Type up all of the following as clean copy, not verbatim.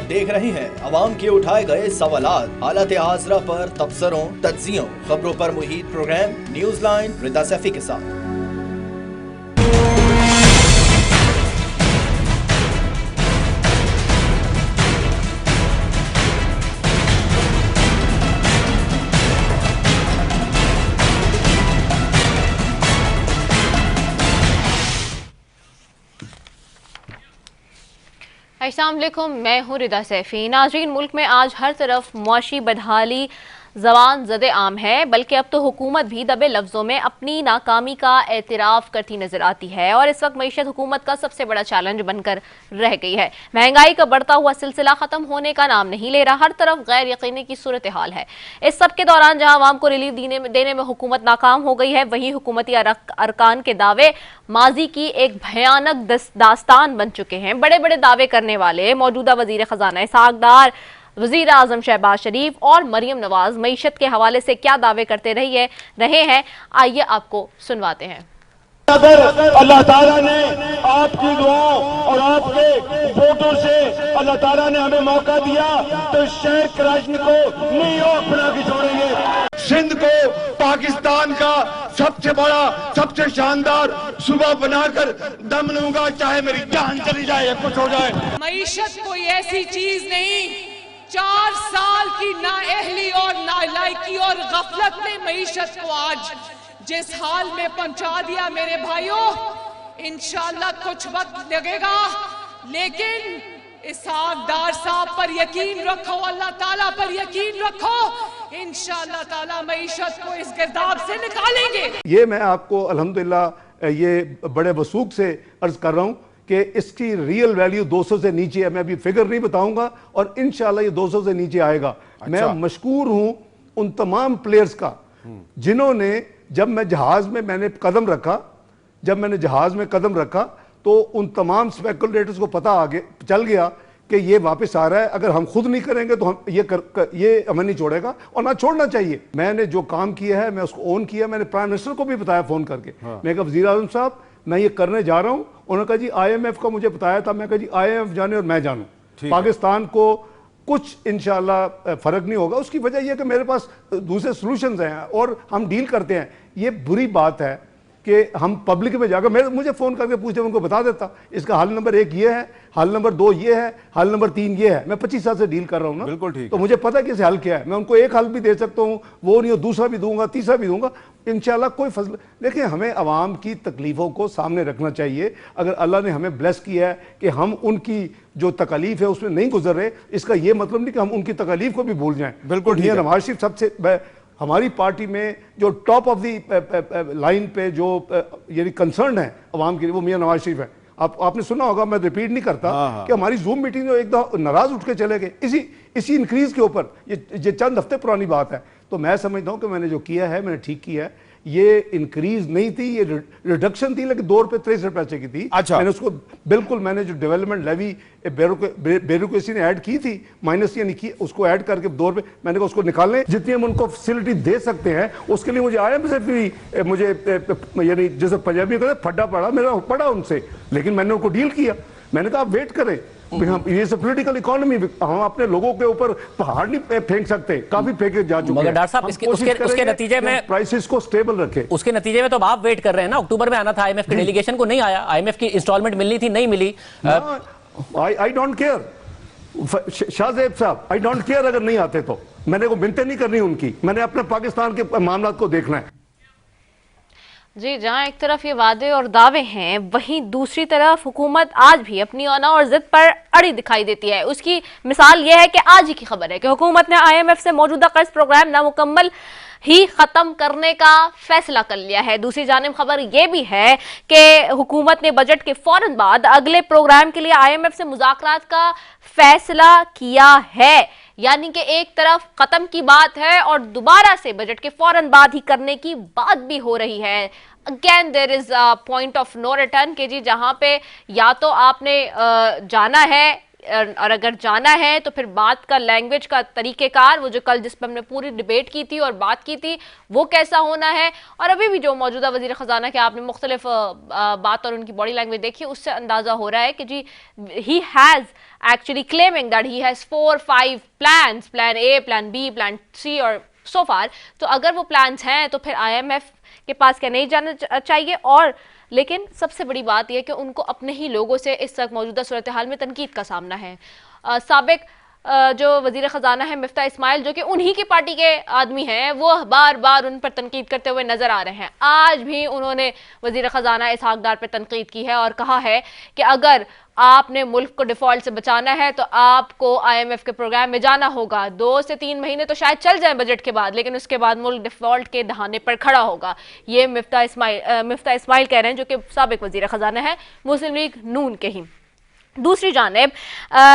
देख रहे हैं अवाम के उठाए गए सवालात, हालत आजरा पर तबसरों, तज्जियों, खबरों पर मुहित प्रोग्राम न्यूज लाइन रिदा सैफी के साथ। अस्सलाम वालेकुम, मैं हूँ रिदा सैफी। नाज़रीन, मुल्क में आज हर तरफ मुआशी बदहाली ज़बान ज़दे आम है, बल्कि अब तो हुकूमत भी दबे लफ्ज़ों में अपनी नाकामी का एतराफ़ करती नजर आती है और इस वक्त मईशत हुकूमत का सबसे बड़ा चैलेंज बनकर रह गई है। महंगाई का बढ़ता हुआ सिलसिला ख़त्म होने का नाम नहीं ले रहा, हर तरफ गैर यकीनी की सूरत हाल है। इस सब के दौरान जहाँ आवाम को रिलीफ देने में हुकूमत नाकाम हो गई है, वहीं हुकूमती अरकान के दावे माजी की एक भयानक दास्तान बन चुके हैं। बड़े बड़े दावे करने वाले मौजूदा वजीर खजाना इसहाक डार, वजीर आजम शहबाज शरीफ और मरियम नवाज मईशत के हवाले से क्या दावे करते रहे हैं, आइए आपको सुनवाते हैं। अगर अल्लाह ताला ने आपकी दुआओं और आपके वोटों से अल्लाह ताला ने हमें मौका दिया तो शहर कराची को नहीं अपना के छोड़ेंगे। सिंध को पाकिस्तान का सबसे बड़ा, सबसे शानदार सूबा बनाकर दम लूंगा, चाहे मेरी जान चली जाए या कुछ हो जाए। मईशत कोई ऐसी चीज नहीं, 4 साल की नाअहली और नालायकी और गफलत ने मईशत को आज जिस हाल में पहुंचा दिया मेरे भाइयों, इंशाल्लाह कुछ वक्त लगेगा, लेकिन इसहाक डार साहब पर यकीन रखो, अल्लाह ताला पर यकीन रखो, इंशाल्लाह ताला मईशत को इस गिरदाब से निकालेंगे। ये मैं आपको अल्हम्दुलिल्लाह ये बड़े वसूख से अर्ज कर रहा हूँ कि इसकी रियल वैल्यू 200 से नीचे है। मैं अभी फिगर नहीं बताऊंगा और इंशाल्लाह ये 200 से नीचे आएगा। अच्छा। मैं मशकूर हूं उन तमाम प्लेयर्स का जिन्होंने, जब मैं जहाज में मैंने जहाज में कदम रखा तो उन तमाम स्पेकुलेटर्स को पता आगे चल गया कि ये वापस आ रहा है। अगर हम खुद नहीं करेंगे तो हम ये हमें नहीं छोड़ेगा और ना छोड़ना चाहिए। मैंने जो काम किया है मैं उसको ओन किया। मैंने प्राइम मिनिस्टर को भी बताया फोन करके। हाँ। मैं कहा वजीर आजम साहब मैं ये करने जा रहा हूं। उन्होंने कहा जी IMF का मुझे बताया था। मैं कहा जी IMF जाने और मैं जानूं, पाकिस्तान को कुछ इंशाल्लाह फर्क नहीं होगा। उसकी वजह यह कि मेरे पास दूसरे सॉल्यूशंस हैं और हम डील करते हैं। ये बुरी बात है कि हम पब्लिक में जाकर मुझे फोन करके पूछते, उनको बता देता इसका हल नंबर 1 ये है, हल नंबर 2 ये है, हल नंबर 3 ये है। मैं 25 साल से डील कर रहा हूं ना, बिल्कुल ठीक। तो मुझे पता है कि इसे हल क्या है। मैं उनको एक हल भी दे सकता हूं, वो नहीं हो दूसरा भी दूंगा, तीसरा भी दूंगा, इंशाल्लाह कोई फजल। देखिए हमें आवाम की तकलीफों को सामने रखना चाहिए। अगर अल्लाह ने हमें ब्लेस किया है कि हम उनकी जो तकलीफ है उसमें नहीं गुजर रहे, इसका यह मतलब नहीं कि हम उनकी तकलीफ को भी भूल जाएं। बिल्कुल ठीक है। नवाज शरीफ सबसे हमारी पार्टी में जो टॉप ऑफ द लाइन पे जो यानी कंसर्न है अवाम के लिए, वो मियां नवाज शरीफ है। आपने सुना होगा, मैं रिपीट नहीं करता। हाँ। कि हमारी जूम मीटिंग में एकदम नाराज उठ के चले गए इसी इंक्रीज के ऊपर। ये चंद हफ्ते पुरानी बात है। तो मैं समझता हूं कि मैंने जो किया है मैंने ठीक किया है। ये इंक्रीज नहीं थी, ये रिडक्शन थी, लेकिन 2 रुपए 63 पैसे की थी। अच्छा। मैंने उसको बिल्कुल, मैंने जो डेवलपमेंट लेवी ब्यूरोक्रेसी ने ऐड की थी, माइनस यानी की, उसको ऐड करके 2 रुपए मैंने कहा उसको निकालने, जितनी हम उनको फैसिलिटी दे सकते हैं उसके लिए मुझे IMF से भी मुझे यानी जैसे पंजाबी कहते फड्डा पड़ा, मेरा पड़ा उनसे, लेकिन मैंने उनको डील किया। मैंने कहा आप वेट करें, ये सब पॉलिटिकल इकोनॉमी, हम अपने लोगों के ऊपर पहाड़ नहीं फेंक सकते, काफी फेंके जा चुके हैं। डॉक्टर साहब उसके नतीजे में प्राइसेस को स्टेबल रखे। उसके नतीजे में तो आप वेट कर रहे हैं ना, अक्टूबर में आना था IMF के डेलीगेशन को, नहीं आया। IMF की इंस्टॉलमेंट मिलनी थी, नहीं मिली। आई डोंट केयर शाहजेब साहब, आई डोंट केयर अगर नहीं आते तो। मैंने को मिन्नतें नहीं करनी उनकी, मैंने अपने पाकिस्तान के मामला को देखना है। जी, जहां एक तरफ ये वादे और दावे हैं, वहीं दूसरी तरफ हुकूमत आज भी अपनी अना और जिद पर अड़ी दिखाई देती है। उसकी मिसाल ये है कि आज ही की खबर है कि हुकूमत ने IMF से मौजूदा कर्ज प्रोग्राम नामुकम्मल ही खत्म करने का फैसला कर लिया है। दूसरी जानिब खबर यह भी है कि हुकूमत ने बजट के फौरन बाद अगले प्रोग्राम के लिए IMF से मुज़ाकरात का फैसला किया है। यानी कि एक तरफ खत्म की बात है और दोबारा से बजट के फौरन बाद ही करने की बात भी हो रही है। Again there is a point of no return के जी, जहां पे या तो आपने जाना है और अगर जाना है तो फिर बात का लैंग्वेज का तरीक़ेकार, वो जो कल जिस पर हमने पूरी डिबेट की थी और बात की थी, वो कैसा होना है। और अभी भी जो मौजूदा वज़ीर ख़जाना के आपने मुख्तलिफ बात और उनकी बॉडी लैंग्वेज देखी, उससे अंदाज़ा हो रहा है कि जी he has actually claiming that he has 4-5 plans, plan A, plan B, plan C और सो फार। तो अगर वो प्लान्स हैं तो फिर IMF के पास क्या नहीं जाना चाहिए। और लेकिन सबसे बड़ी बात यह है कि उनको अपने ही लोगों से इस वक्त मौजूदा सूरत हाल में तनकीद का सामना है। साबिक जो वज़ीर ख़जाना है मिफ्ता इस्माइल, जो कि उन्हीं की पार्टी के आदमी हैं, वो बार बार उन पर तनकीद करते हुए नज़र आ रहे हैं। आज भी उन्होंने वज़ीर ख़जाना इसहाक़ डार पर तनकीद की है और कहा है कि अगर आपने मुल्क को डिफ़ॉल्ट से बचाना है तो आपको IMF के प्रोग्राम में जाना होगा। 2 से 3 महीने तो शायद चल जाए बजट के बाद, लेकिन उसके बाद मुल्क डिफ़ॉल्ट के दहाने पर खड़ा होगा। ये मिफ्ता इस्माइल कह रहे हैं, जो कि साबिक वज़ीर ख़जाना है मुस्लिम लीग नून के ही। दूसरी जानिब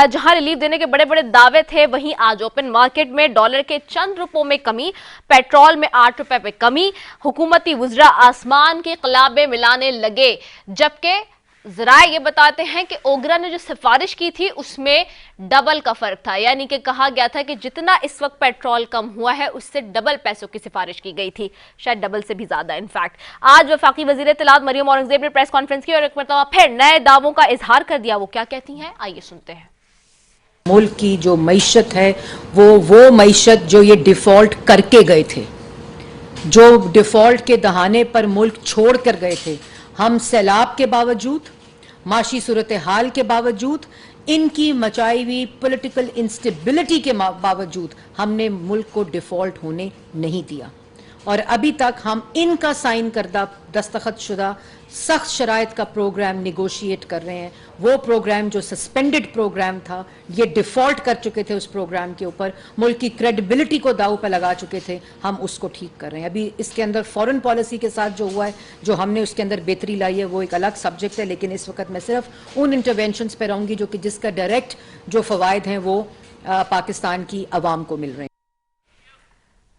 जहां रिलीफ देने के बड़े बड़े दावे थे, वहीं आज ओपन मार्केट में डॉलर के चंद रुपयों में कमी, पेट्रोल में 8 रुपए पे कमी, हुकूमती वुज़रा आसमान के क़लाबे मिलाने लगे। जबकि ज़रा ये बताते हैं कि ओगरा ने जो सिफारिश की थी उसमें डबल का फर्क था, यानी कि कहा गया था कि जितना इस वक्त पेट्रोल कम हुआ है उससे डबल पैसों की सिफारिश की गई थी, शायद डबल से भी ज्यादा। इनफैक्ट आज वफाकी वज़ीर इत्तलात मरियम औरंगज़ेब ने प्रेस कॉन्फ्रेंस की और एक मरतबा फिर नए दावों का इजहार कर दिया। वो क्या कहती हैं, आइए सुनते हैं। मुल्क की जो मईशत है वो मईशत जो ये डिफॉल्ट करके गए थे, जो डिफॉल्ट के दहाने पर मुल्क छोड़ कर गए थे, हम सैलाब के बावजूद, माशी सूरत हाल के बावजूद, इनकी मचाई हुई पॉलिटिकल इंस्टेबिलिटी के बावजूद हमने मुल्क को डिफॉल्ट होने नहीं दिया। और अभी तक हम इनका साइन करदा दस्तखत शुदा सख्त शराइत का प्रोग्राम निगोशिएट कर रहे हैं। वो प्रोग्राम जो सस्पेंडेड प्रोग्राम था, ये डिफॉल्ट कर चुके थे, उस प्रोग्राम के ऊपर मुल्क की क्रेडिबिलिटी को दांव पर लगा चुके थे, हम उसको ठीक कर रहे हैं। अभी इसके अंदर फॉरेन पॉलिसी के साथ जो हुआ है, जो हमने उसके अंदर बेहतरी लाई है, वो एक अलग सब्जेक्ट है। लेकिन इस वक्त मैं सिर्फ उन इंटरवेंशंस पर रहूंगी जो कि जिसका डायरेक्ट जो फवायद हैं वो पाकिस्तान की आवाम को मिल रहे हैं।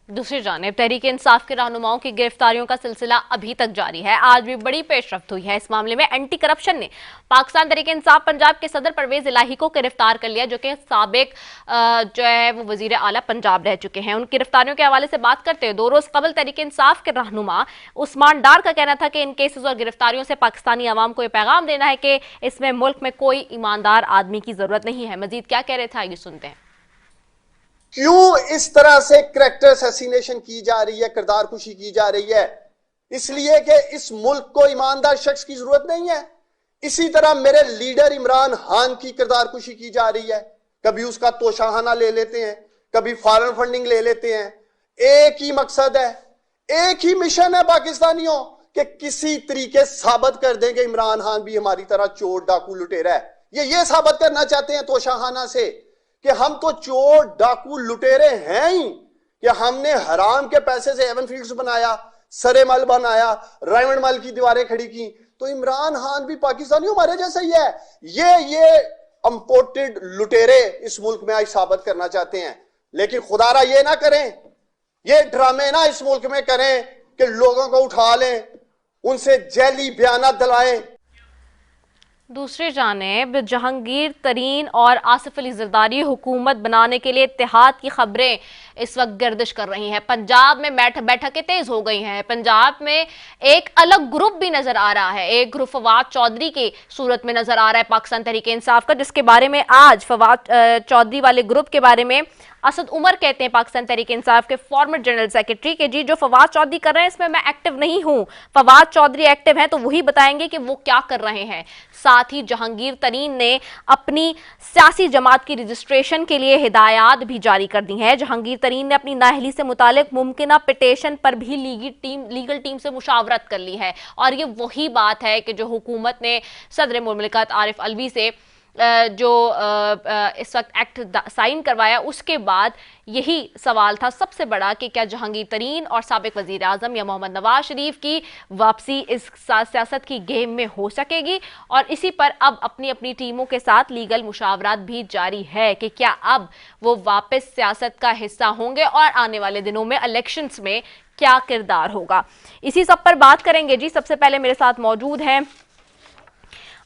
दूसरी जानिब तहरीक इंसाफ के रहनुमाओं की गिरफ्तारियों का सिलसिला अभी तक जारी है। आज भी बड़ी पेशरफ्त हुई है। इस मामले में एंटी करप्शन ने पाकिस्तान तहरीक इंसाफ पंजाब के सदर परवेज इलाही को गिरफ्तार कर लिया, जो कि साबिक जो है वो वजीर आला पंजाब रह चुके हैं। उन गिरफ्तारियों के हवाले से बात करते हुए 2 रोज कबल तहरीक इंसाफ के रहनुमा उस्मान डार का कहना था कि इन केसेस और गिरफ्तारियों से पाकिस्तानी अवाम को यह पैगाम देना है कि इसमें मुल्क में कोई ईमानदार आदमी की जरूरत नहीं है। मजीद क्या कह रहे थे, आइए सुनते हैं। क्यों इस तरह से करैक्टर असैसिनेशन की जा रही है, किरदार कुशी की जा रही है? इसलिए कि इस मुल्क को ईमानदार शख्स की जरूरत नहीं है। इसी तरह मेरे लीडर इमरान खान की किरदार कुशी की जा रही है। कभी उसका तोशाखाना ले लेते हैं, कभी फॉरेन फंडिंग ले लेते हैं। एक ही मकसद है, एक ही मिशन है पाकिस्तानियों कि किसी तरीके साबित कर दें कि इमरान खान भी हमारी तरह चोर डाकू लुटेरा है। ये साबित करना चाहते हैं तोशाखाना से कि हम तो चोर डाकू लुटेरे हैं ही, कि हमने हराम के पैसे से एवन फील्ड्स बनाया, सरे मल बनाया, रायमंड मल की दीवारें खड़ी की। तो इमरान खान भी पाकिस्तानियों हमारे जैसा ही है। ये इंपोर्टेड लुटेरे इस मुल्क में आज साबित करना चाहते हैं। लेकिन खुदारा ये ना करें, ये ड्रामे ना इस मुल्क में करें कि लोगों को उठा लें, उनसे जैली बयानात दिलाएं। दूसरी जानिब जहांगीर तरीन और आसिफ अली जरदारी हुकूमत बनाने के लिए इत्तेहाद की खबरें इस वक्त गर्दिश कर रही हैं। पंजाब में बैठकें तेज हो गई हैं। पंजाब में एक अलग ग्रुप भी नजर आ रहा है। एक ग्रुप फवाद चौधरी की सूरत में नजर आ रहा है पाकिस्तान तहरीक इंसाफ का, जिसके बारे में आज फवाद चौधरी वाले ग्रुप के बारे में असद उमर कहते हैं पाकिस्तान तहरीक इंसाफ के फॉर्मर जनरल सेक्रेटरी के जी जो फवाद चौधरी कर रहे हैं इसमें मैं एक्टिव नहीं हूं। फवाद चौधरी एक्टिव हैं तो वही बताएंगे कि वो क्या कर रहे हैं। साथ ही जहांगीर तरीन ने अपनी सियासी जमात की रजिस्ट्रेशन के लिए हिदायत भी जारी कर दी है। जहांगीर तरीन ने अपनी नाअहली से मुतालिक मुमकिना पिटीशन पर भी लीगल टीम से मुशावरत कर ली है। और ये वही बात है कि जो हुकूमत ने सदर मुमलिकत आरिफ अलवी से जो इस वक्त एक्ट साइन करवाया, उसके बाद यही सवाल था सबसे बड़ा कि क्या जहांगीर तरीन और साबिक वजीर आजम या मोहम्मद नवाज शरीफ की वापसी इस सियासत की गेम में हो सकेगी। और इसी पर अब अपनी अपनी टीमों के साथ लीगल मुशावरात भी जारी है कि क्या अब वो वापस सियासत का हिस्सा होंगे और आने वाले दिनों में इलेक्शंस में क्या किरदार होगा। इसी सब पर बात करेंगे जी। सबसे पहले मेरे साथ मौजूद हैं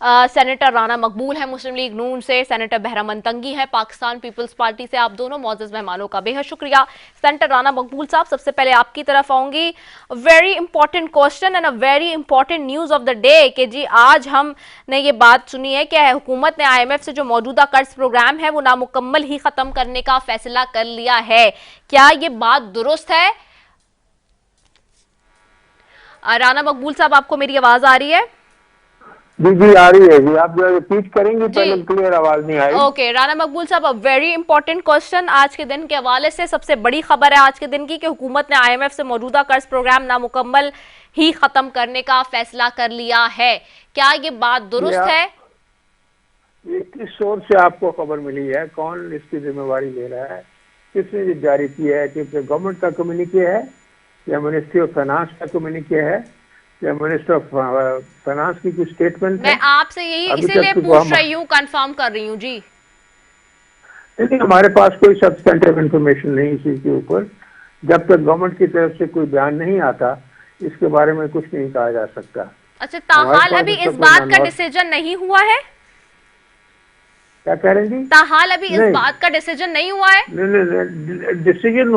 सेनेटर राना मकबूल है मुस्लिम लीग नून से, सेनेटर बहरामन तंगी है पाकिस्तान पीपल्स पार्टी से। आप दोनों मौजूद मेहमानों का बेहद शुक्रिया। सेनेटर राना मकबूल साहब, सबसे पहले आपकी तरफ आऊंगी। Very important question and a very important news of the day कि जी आज हमने ये बात सुनी है कि हुकूमत ने IMF से जो मौजूदा कर्ज प्रोग्राम है वो नामुकम्मल ही खत्म करने का फैसला कर लिया है। क्या ये बात दुरुस्त है? राना मकबूल साहब, आपको मेरी आवाज आ रही है? जी जी आ रही है जी, आप जो रिपीट करेंगे, पहले क्लियर आवाज नहीं आई। ओके राना मकबूल साहब, वेरी इंपॉर्टेंट क्वेश्चन आज के दिन के हवाले से सबसे बड़ी खबर है आज के दिन की कि हुकूमत ने IMF से मौजूदा कर्ज प्रोग्राम नामुकम्मल ही खत्म करने का फैसला कर लिया है। क्या ये बात दुरुस्त है? ये किस सोर्स से आपको खबर मिली है? कौन इसकी जिम्मेवारी ले रहा है? किसने ये जारी किया है? कि गवर्नमेंट का कम्युनिके है या मिनिस्ट्री ऑफ फाइनेंस का कम्युनिके है या मिनिस्टर ऑफ फाइनेंस की कुछ स्टेटमेंट? मैं आपसे यही इसीलिए पूछ रही हूँ, कंफर्म कर रही हूँ जी। नहीं, हमारे पास कोई सब्सटेंटिव इंफॉर्मेशन नहीं इसी के ऊपर। जब तक गवर्नमेंट की तरफ से कोई बयान नहीं आता इसके बारे में कुछ नहीं कहा जा सकता। अच्छा, ताहाल अभी इस बात का डिसीजन नहीं हुआ है? क्या कह रहे हैं जी? ताहाल अभी इस बात का डिसीजन नहीं हुआ है? नहीं, डिसीजन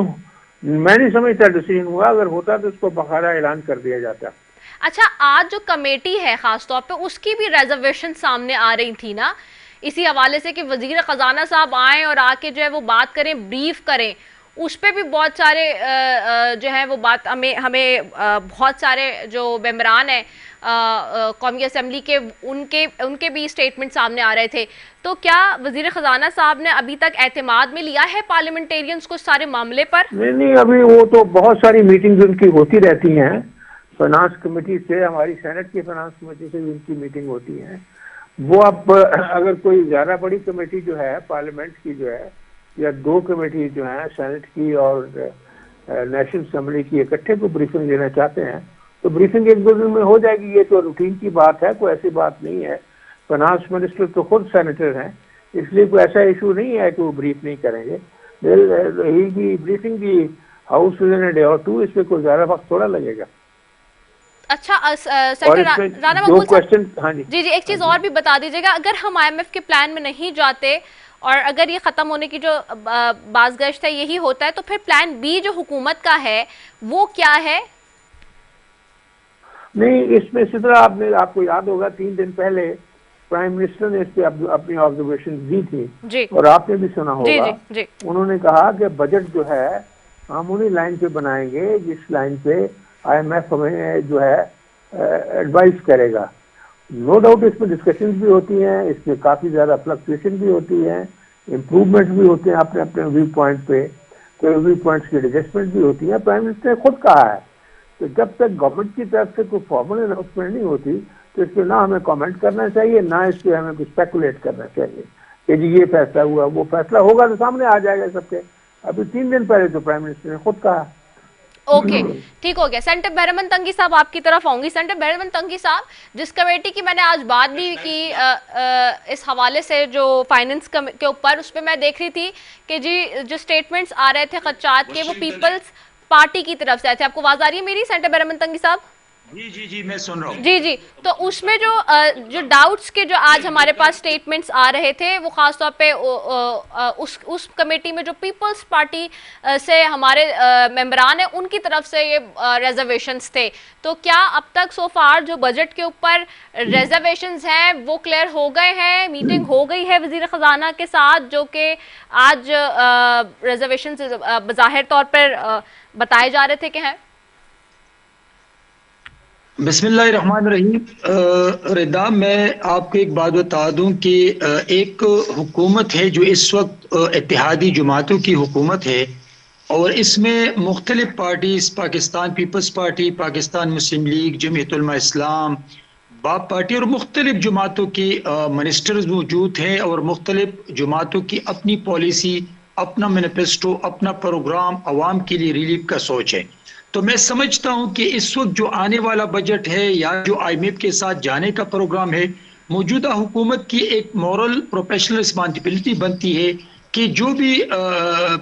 मैं नहीं समझता डिसीजन हुआ। अगर होता तो उसको बकायदा ऐलान कर दिया जाता। अच्छा, आज जो कमेटी है खासतौर पे उसकी भी रिजर्वेशन सामने आ रही थी ना इसी हवाले से कि वजीर खजाना साहब आए और आके जो है वो बात करें, ब्रीफ करें। उस पे भी बहुत सारे जो है वो बात हमें बहुत सारे जो मेंबरान हैं कौमी असेंबली के उनके भी स्टेटमेंट सामने आ रहे थे। तो क्या वजीर खजाना साहब ने अभी तक एतमाद में लिया है पार्लियामेंटेरियंस को सारे मामले पर? नहीं, अभी वो तो बहुत सारी मीटिंग्स उनकी होती रहती हैं। फाइनेंस कमेटी से, हमारी सेनेट की फाइनेंस कमेटी से भी उनकी मीटिंग होती है। वो अब अगर कोई ज्यादा बड़ी कमेटी जो है पार्लियामेंट की जो है या दो कमेटी जो है सेनेट की और नेशनल असेंबली की इकट्ठे को ब्रीफिंग देना चाहते हैं तो ब्रीफिंग एक दो दिन में हो जाएगी। ये तो रूटीन की बात है, कोई ऐसी बात नहीं है। फाइनेंस मिनिस्टर तो खुद सेनेटर हैं, इसलिए कोई ऐसा इशू नहीं है कि वो ब्रीफ नहीं करेंगे। Briefing the house with in a day और टू, इसमें कोई ज्यादा वक्त थोड़ा लगेगा। अच्छा राना मकबूल क्वेश्चन, हाँ जी जी, एक चीज और भी बता दीजिएगा, अगर हम IMF के प्लान में नहीं जाते और अगर ये खत्म होने की जो बाज़गश्त है यही होता है तो फिर प्लान B जो हुकूमत का है वो क्या है? नहीं, इसमें इसी तरह आपको याद होगा 3 दिन पहले प्राइम मिनिस्टर ने इस पे अपनी ऑब्जर्वेशन दी थी और आपने भी सुना होगा। जी। उन्होंने कहा कि बजट जो है हम उन्हीं लाइन पे बनाएंगे जिस लाइन पे IMF हमें जो है एडवाइस करेगा। नो डाउट इसमें डिस्कशंस भी होती हैं, इसमें काफ़ी ज़्यादा फ्लक्चुएशन भी होती है, इम्प्रूवमेंट भी होते हैं अपने अपने व्यू पॉइंट पे, कोई व्यू पॉइंट्स की एडजस्टमेंट भी होती है। प्राइम मिनिस्टर ने खुद कहा है तो जब तक गवर्नमेंट की तरफ से कोई फॉर्मल अनाउंसमेंट नहीं होती तो इस पर ना हमें कमेंट करना चाहिए, ना इस पर हमें कुछ स्पेकुलेट करना चाहिए कि जी ये फैसला हुआ, वो फैसला होगा तो सामने आ जाएगा सबके। अभी 3 दिन पहले तो प्राइम मिनिस्टर ने खुद कहा। ओके, ठीक हो गया। सेनेटर बहरामन तंगी साहब, आपकी तरफ आऊंगी। सेनेटर बहरामन तंगी साहब, जिस कमेटी की मैंने आज बात भी की इस हवाले से जो फाइनेंस के ऊपर, उस पर मैं देख रही थी कि जी जो स्टेटमेंट्स आ रहे थे खदशात के वो पीपल्स पार्टी की तरफ से आए थे। आपको आवाज आ रही है मेरी सेनेटर बहरामन तंगी साहब? जी मैं सुन रहा हूँ। जी, तो उसमें जो डाउट्स के जो आज हमारे पास स्टेटमेंट्स आ रहे थे वो खासतौर पे उस कमेटी में जो पीपल्स पार्टी से हमारे मेंबरान हैं उनकी तरफ से ये रिजर्वेशंस थे। तो क्या अब तक सो फार जो बजट के ऊपर रिजर्वेशंस हैं वो क्लियर हो गए हैं? मीटिंग हो गई है वजीर खजाना के साथ जो कि आज रिजर्वेशंस बज़ाहिर तौर पर बताए जा रहे थे कि हैं? बिस्मिल्लाहिर्रहमानिर्रहीम। रिदा, मैं आपको एक बात बता दूं कि एक हुकूमत है जो इस वक्त इत्तेहादी जमातों की हुकूमत है और इसमें मुख्तलिफ parties, Pakistan People's Party, Pakistan Muslim League, Jamiat Ulema Islam, बाप पार्टी और मुख्तलिफ जमातों की मिनिस्टर्स मौजूद हैं और मुख्तलिफ जमातों की अपनी पॉलिसी, अपना मैनिफेस्टो, अपना प्रोग्राम अवाम के लिए रिलीफ का सोच है। तो मैं समझता हूं कि इस वक्त जो आने वाला बजट है या जो IMF के साथ जाने का प्रोग्राम है, मौजूदा हुकूमत की एक मॉरल प्रोफेशनल रिस्पॉन्सिबिलिटी बनती है कि जो भी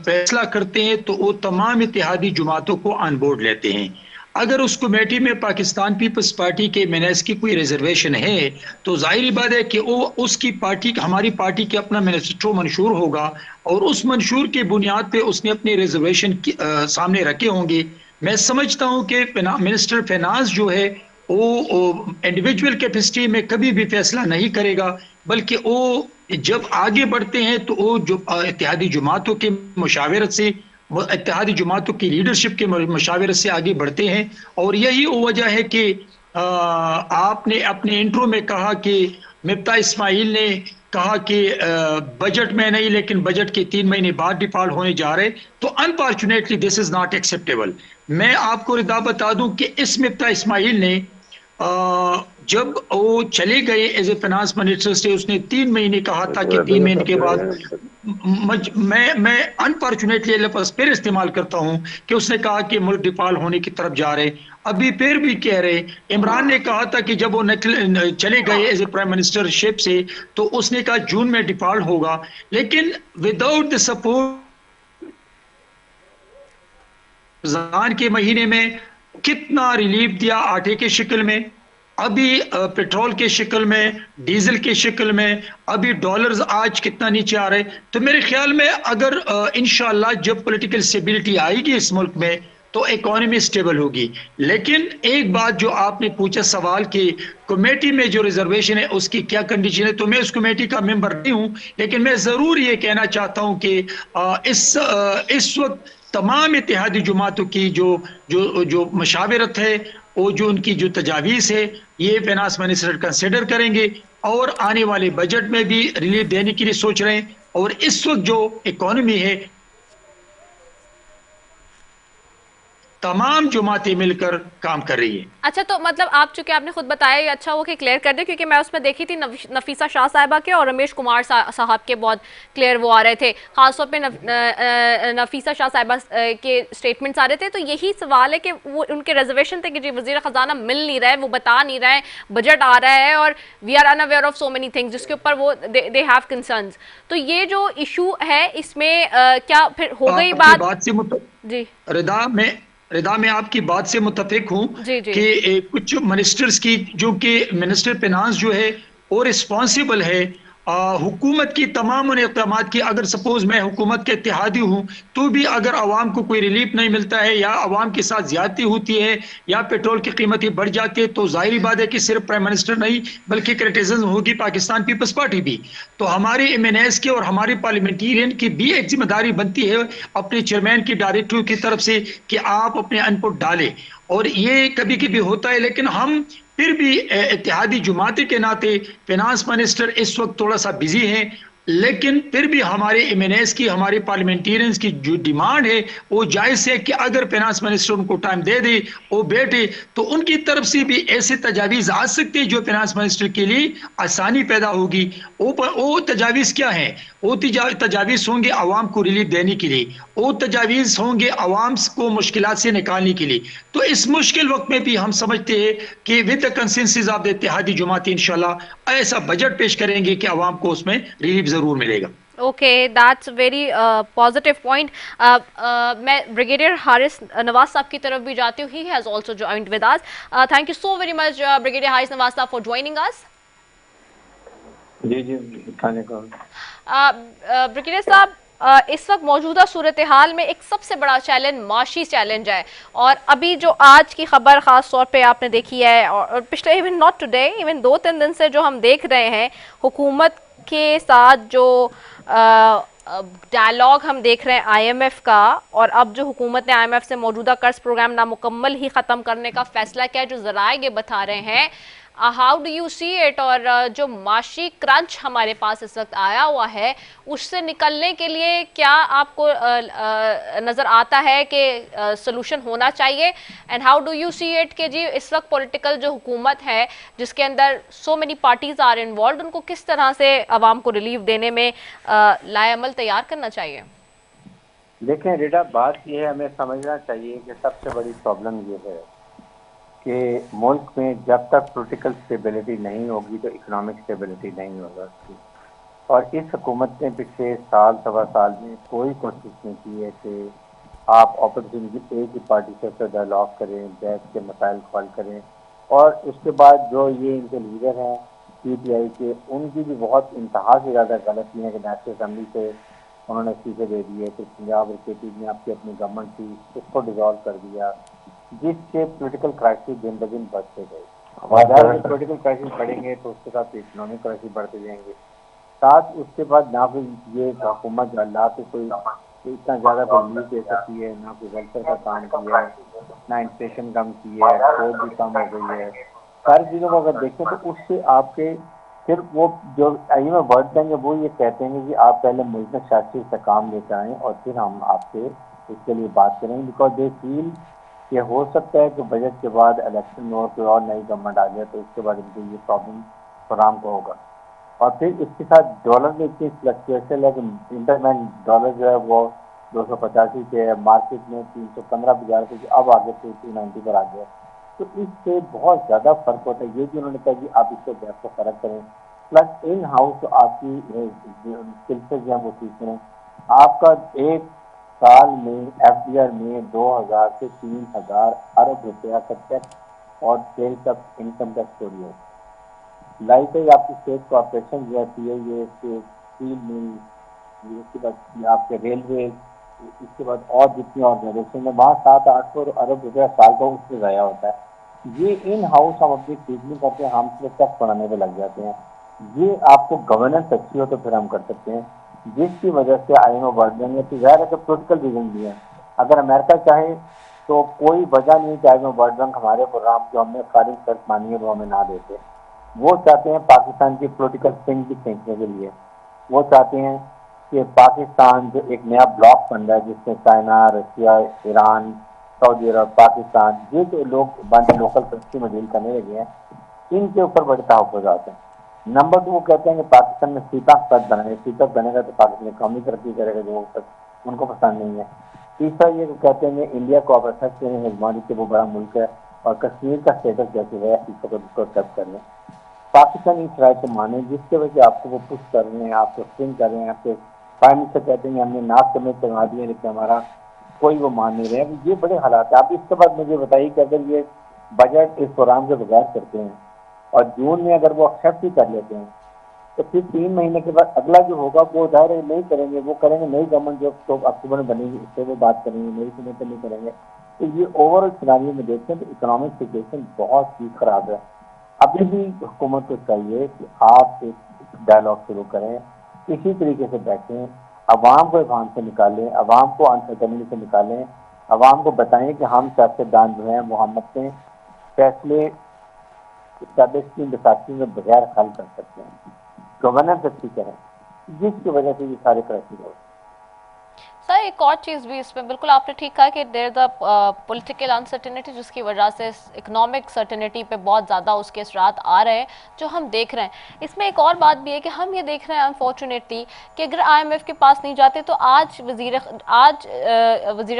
फैसला करते हैं तो वो तमाम इत्तेहादी जमातों को ऑन बोर्ड लेते हैं। अगर उस कमेटी में पाकिस्तान पीपल्स पार्टी के मैनेज की कोई रिजर्वेशन है तो जाहिर बात है कि वो उसकी पार्टी, हमारी पार्टी के अपना मैनिफेस्टो मंशूर होगा और उस मंशूर की बुनियाद पे उसने अपने रिजर्वेशन सामने रखे होंगे। मैं समझता हूं कि मिनिस्टर फाइनेंस जो है वो इंडिविजुअल कैपेसिटी में कभी भी फैसला नहीं करेगा, बल्कि वो जब आगे बढ़ते हैं तो वो जो इत्तेहादी जमातों के मुशावरत से, इत्तेहादी जमातों की लीडरशिप के मशावरत से आगे बढ़ते हैं। और यही वो वजह है कि आपने अपने इंट्रो में कहा कि मिफ्ता इस्माइल ने कहा कि बजट में नहीं लेकिन बजट के 3 महीने बाद डिफॉल्ट होने जा रहे, तो unfortunately this is not acceptable. मैं आपको रिदा बता दूं कि इस मिफ्ता इस्माइल ने जब वो चले गए एज ए फाइनेंस मिनिस्टर से, उसने 3 महीने कहा था कि 3 महीने के बाद मैं अनफॉर्चुनेटली लफ्ज फिर इस्तेमाल करता हूं कि उसने कहा कि मुल्क डिफॉल्ट होने की तरफ जा रहे। अभी फिर भी कह रहे, इमरान ने कहा था कि जब वो चले गए एज ए प्राइम मिनिस्टरशिप से तो उसने कहा जून में डिफॉल्ट होगा, लेकिन विदाउट द सपोर्ट रमजान के महीने में कितना रिलीफ दिया आटे के शक्ल में, अभी पेट्रोल के शक्ल में, डीजल के शक्ल में, अभी डॉलर्स आज कितना नीचे आ रहे। तो मेरे ख्याल में अगर इंशाल्लाह जब पॉलिटिकल स्टेबिलिटी आएगी इस मुल्क में तो इकोनॉमी स्टेबल होगी। लेकिन एक बात जो आपने पूछा सवाल कि कमेटी में जो रिजर्वेशन है उसकी क्या कंडीशन है, तो मैं उस कमेटी का मेंबर नहीं हूं, लेकिन मैं जरूर ये कहना चाहता हूं कि इस वक्त तमाम इत्तेहादी जमातों की जो मशावरत है, वो जो उनकी जो तजावीज़ है, ये फाइनेंस मिनिस्टर कंसिडर करेंगे और आने वाले बजट में भी रिलीफ देने के लिए सोच रहे हैं। और इस वक्त जो इकोनॉमी है तमाम जमातें मिलकर काम कर रही है। अच्छा, तो मतलब आप चूंकि आपने खुद बताया, ये अच्छा वो कि क्लियर कर दे, क्योंकि मैं उसमें देखी थी नफीसा शाह साहिबा के और रमेश कुमार साहब के बहुत क्लियर वो आ रहे थे, खासतौर पे नफीसा शाह साहिबा के स्टेटमेंट्स आ रहे थे। तो यही सवाल है कि वो उनके रिजर्वेशन थे कि जी वजीर खजाना मिल नहीं रहा है, वो बता नहीं रहा है, बजट आ रहा है और we are unaware of so many things, जिसके ऊपर वो दे हैव कंसर्न्स। तो ये जो इशू है इसमें क्या फिर हो गई बात जी? रिदा मैं आपकी बात से मुत्तफिक हूँ कि कुछ मिनिस्टर्स की, जो कि मिनिस्टर फाइनेंस जो है वो रिस्पॉन्सिबल है हुकूमत की तमाम उन इक़दामात की। अगर सपोज मैं हुकूमत के इत्तेहादी हूँ तो भी अगर आवाम को कोई रिलीफ नहीं मिलता है या आवाम के साथ ज्यादती होती है या पेट्रोल की कीमतें बढ़ जाती है, तो जाहिर बात है कि सिर्फ प्राइम मिनिस्टर नहीं बल्कि क्रिटिसिज्म होगी पाकिस्तान पीपल्स पार्टी भी। तो हमारे MNAs के और हमारे पार्लियामेंटेरियन की भी एक जिम्मेदारी बनती है अपने चेयरमैन की, डायरेक्टर की तरफ से कि आप अपने इनपुट डालें। और ये कभी कभी होता है, लेकिन हम फिर भी इत्तेहादी जमाते के नाते फाइनेंस मिनिस्टर इस वक्त थोड़ा सा बिजी हैं, लेकिन फिर भी हमारे MNAs की, हमारे पार्लियामेंटेरियंस की जो डिमांड है वो जायज़ है कि अगर फाइनेंस मिनिस्टर उनको टाइम दे दे, वो बैठे, तो उनकी तरफ से भी ऐसे तजावीज़ आ सकती है जो फाइनेंस मिनिस्टर के लिए आसानी पैदा होगी। वो तजावीज़ क्या हैं? वो तजावीज़ होंगे आवाम को रिलीफ देने के लिए, वो तजावीज़ होंगे आवाम को मुश्किलात से निकालने के लिए। तो इस मुश्किल वक्त में भी हम समझते हैं कि with the consensus of the इत्तेहादी जमात इंशाल्लाह ऐसा बजट पेश करेंगे कि आवाम को उसमें रिलीफ जरूर मिलेगा। Okay, that's very positive point. मैं ब्रिगेडियर हारिस नवाज साहब की तरफ भी जाती हूँ। He has also joined with us. Thank you so very much brigadier Haris Nawaz साहब फॉर ज्वाइनिंग अस। जी जी, ब्रिगेडियर साहब, इस वक्त मौजूदा सूरत हाल में एक सबसे बड़ा चैलेंज माशी चैलेंज है, और अभी जो आज की खबर ख़ास तौर पे आपने देखी है और पिछले इवन नॉट टुडे, इवन 2-3 दिन से जो हम देख रहे हैं हुकूमत के साथ जो डायलॉग हम देख रहे हैं IMF का, और अब जो हुकूमत ने IMF से मौजूदा कर्ज प्रोग्राम नामुकम्मल ही ख़त्म करने का फैसला किया है, जो ज़राए ये बता रहे हैं, how do you see it? और जो माशी क्रंच हमारे पास इस वक्त आया हुआ है, उससे निकलने के लिए क्या आपको नज़र आता है कि सोल्यूशन होना चाहिए? And how do you see it कि जी इस वक्त पॉलिटिकल जो हुकूमत है जिसके अंदर so many parties are involve, उनको किस तरह से आवाम को रिलीफ देने में लाएअमल तैयार करना चाहिए? देखें रिडा, बात यह है, हमें समझना चाहिए कि सबसे बड़ी प्रॉब्लम ये है कि मुल्क में जब तक पॉलिटिकल स्टेबिलिटी नहीं होगी तो इकोनॉमिक स्टेबिलिटी नहीं होगा। और इस हुकूमत ने पिछले साल 1.25 साल में कोई कोशिश नहीं की है कि आप ऑपोजिशन की एक ही पार्टी से डायलॉग करें, बैठ के मसाइल हल करें, और उसके बाद जो ये इनके लीडर हैं पीटीआई के, उनकी भी बहुत इंतहा से ज़्यादा गलतियाँ कि नेशनल असम्बली से उन्होंने इस्तीफे दे दिए, फिर पंजाब और केपी में आपकी अपनी गवर्नमेंट थी उसको डिसॉल्व कर दिया, जिससे पॉलिटिकल क्राइसिस दिन ब दिन बढ़ते गए। पॉलिटिकल क्राइसिस बढ़ेंगे तो उसके साथ इकोनॉमिक क्राइसिस बढ़ते जाएंगे, साथ उसके बाद ना कोई ये हुकूमत जो अल्लाह से कोई इतना ज़्यादा कोई लीड दे सकती है, ना कोई वेलफेयर का काम किया है, ना इन्फ्लेशन कम की है, ग्रोथ भी कम हो गई है। सारी चीज़ों को अगर देखें तो उससे आपके फिर वो जो में वर्ड देंगे वो ये कहते हैं कि आप पहले मुल्क में शासी काम लेकर आएँ और फिर हम आपसे इसके लिए बात करेंगे, बिकॉज दे फील कि हो सकता है कि बजट के बाद इलेक्शन में और कोई और नई गवर्नमेंट आ जाए तो उसके बाद इनको ये प्रॉब्लम फराम को होगा। और फिर इसके साथ डॉलर में इतनी फ्लक्चुएशन है कि इंटरबैंक डॉलर जो है वो 285 के मार्केट में 315 बाजार के अब आगे 290 पर आ गया, तो इससे बहुत ज़्यादा फर्क होता है। ये भी उन्होंने कहा कि आप इसको गैप को फर्क करें, प्लस इन हाउस जो आपकी स्किल से जो है वो ठीक करें। आपका एक साल में एफडीआर में 2000 से 3000 अरब रुपया का टैक्स और सेल्स ऑफ इनकम टैक्स चोरी हो। लाइक है आपकी स्टेट कॉर्पोरेशन जो है ये स्टील मिल, इसके बाद आपके रेलवे, इसके बाद और जितनी ऑर्गेनाइजेशन है वहाँ 700-800 अरब रुपया साल का उससे ज़ाया होता है। ये इन हाउस हम अपनी ट्रीटमेंट करते हैं, हम सिर्फ टैक्स बढ़ाने पर लग जाते हैं। ये आपको गवर्नेंस अच्छी हो तो फिर हम कर सकते हैं, जिसकी वजह से IMF बढ़ जाएंगे। तो ज़ाहिर है कि पोलिटिकल रीजन भी है। अगर अमेरिका चाहे तो कोई वजह नहीं कि IMF वर्ल्ड बैंक हमारे प्रोग्राम जो हमने फॉरेन सर्च मानी है वो हमें ना देते। वो चाहते हैं पाकिस्तान की पोलिटिकल स्विंग भी खींचने के लिए, वो चाहते हैं कि पाकिस्तान जो एक नया ब्लॉक बन रहा है जिसमें चाइना, रशिया, ईरान, सऊदी अरब, पाकिस्तान, ये जो लोग बंद लोकल करेंसी में डील करने लगे हैं, इनके ऊपर बड़े तहफ़्फ़ुज़ आते हैं। नंबर 2 वो कहते हैं कि पाकिस्तान में सीपैक पद बनाए, सीपैक बनेगा तो पाकिस्तान इकॉनमी तरक्की करेगा, जो उनको पसंद नहीं है। तीसरा ये कहते हैं कि इंडिया को आप एक्सेप्ट करें, मेजबानी के वो बड़ा मुल्क है और कश्मीर का स्टेटस जैसे है इसको एक्सेप्ट कर लें। पाकिस्तान इस राय को माने जिसके वजह से आपको वो पुश कर रहे हैं, आपको स्विंग कर रहे हैं, आपके प्राइम मिनिस्टर कहते हैं हमने नाक समेत चढ़ा दिए लेकिन हमारा कोई वो मान नहीं रहे। ये बड़े हालात है। आप इसके बाद मुझे बताइए कि अगर ये बजट इस प्रोग्राम के बगैर करते हैं और जून में अगर वो एक्सेप्ट ही कर लेते हैं तो फिर 3 महीने के बाद अगला जो होगा वो दायरे नहीं करेंगे, वो करेंगे नई गवर्नमेंट जो तो अक्टूबर में बनेगी उससे वो बात करेंगे, नई समय पर नहीं करेंगे। तो ये ओवरऑल सिनारियो में देखें तो इकोनॉमिक सिचुएशन बहुत ही खराब है। अभी भी हुकूमत को चाहिए कि आप एक डायलॉग शुरू करें, इसी तरीके से बैठें, अवाम को इबान से निकालें, अवाम को अनसर्टेनिटी से निकालें, अवाम को बताएं कि हम सियासतदान जो हैं वो हम अपने फैसले बैसाखी में बगैर हल कर सकते हैं, गवर्नेंस अच्छी करें, जिसकी वजह से ये सारे क्राइसिस हो। सर एक और चीज़ भी इसमें बिल्कुल आपने ठीक कहा कि देयर द पॉलिटिकल अनसर्टेनिटी जिसकी वजह से इकोनॉमिक सर्टेनिटी पे बहुत ज़्यादा उसके असरात आ रहे हैं जो हम देख रहे हैं। इसमें एक और बात भी है कि हम ये देख रहे हैं अनफॉर्चुनेटली कि अगर IMF के पास नहीं जाते तो आज वज़ीर